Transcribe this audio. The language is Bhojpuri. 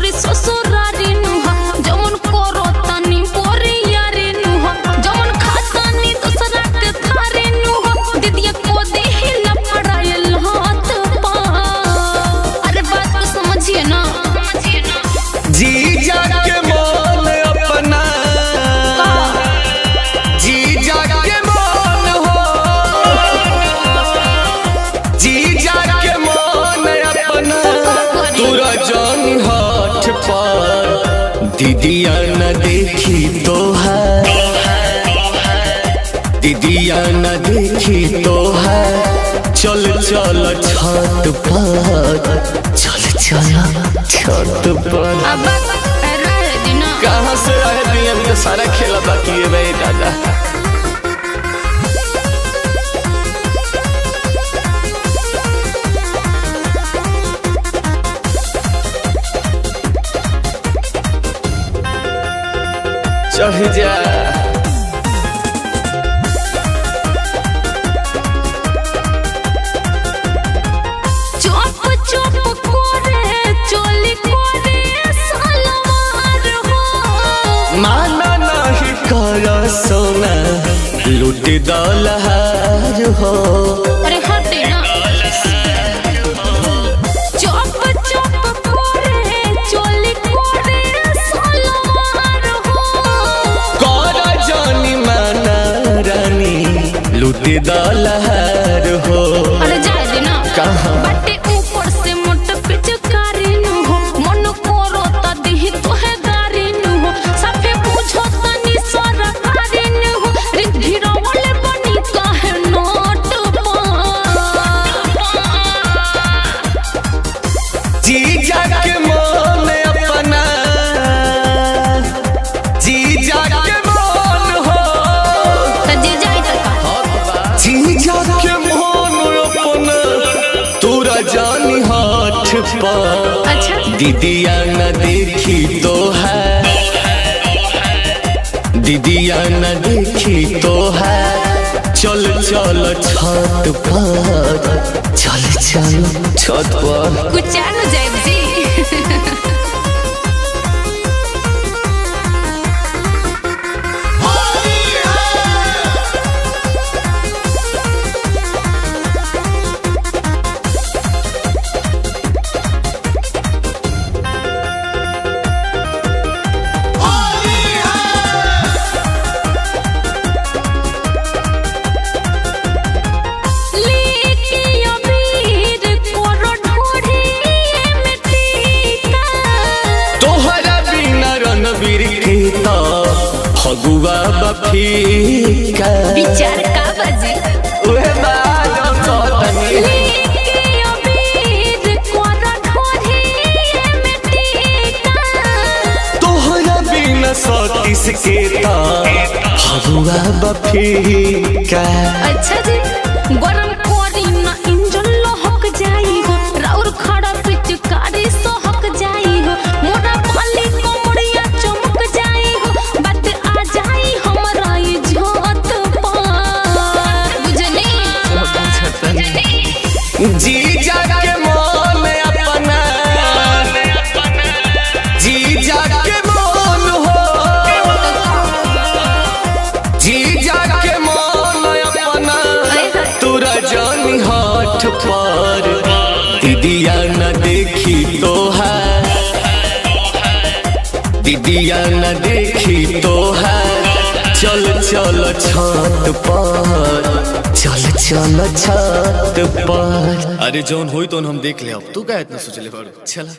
अपने ससुरारी नुहा जवन करो तनी बोरी यारी नुहा जवन खातानी दूसरा के थारी नुहा दीदिया को देही लपड़ायल हाथ पा। अरे बात तो समझिए ना जीजा के मन अपना जीजा के मन हो जीजा के मन अपना तोरा जान हाथ पर दीदिया न देखी तो है दीदिया न देखी तो है चल चल छत पर चल चल छत पर। अब रह दिना कहाँ से रहे दिए तो सारा खेला बाकी है भाई दादा। चढ़ जा चुप चुप करे चोली करे सलवार हो माना नहीं कर सोना लूट दलहार हो। अरे हटे ना चुप चुप करे चोली करे सलवार हो कर जानी माना रानी लूट दलहार हो। अरे जाए देना कहाँ बटे ऊपर से मोट पिचकारी नु हो मन कोरो त देही तोहे गारी नु हो सफे पूछो तनी सरकारी नु हो रिद्धि रोले बनी काहे नोट पा। जीजा के मन अपना जीजा के मन हो त जे जाई त का जीजा के मन अपना तोरा जानी हाथ पर अच्छा दीदिया न देखी तो है दीदिया न देखी तो है चल चल छत पर चल चल छत पर। कुछ न जाए जी फगुआ बफीका विचार का बजे ओए बाजो सतनी लेके अबीर कोरा ढोरी मिटीका तोहरा बिना सतीश के ता फगुआ बफीका। अच्छा जी गरम कोरी ना इंजन लहक जाई हो राउर खड़ा पिचकारी सहक जाई हो मोरा पाली कोमड़िया चमक जाई हो बात आ जाई हमरा इज्जत पा। बुझनी जीजा के मन अपना जीजा के मन हो जीजा के मन अपना तोरा जानी हाथ पर दीदिया न देखी तो है दीदिया न देखी तो है चल चल छत पर चल चल छत पर। अरे जौन होई तो हम देख ले अब तू क्या इतना सोचले बाड़ू चला।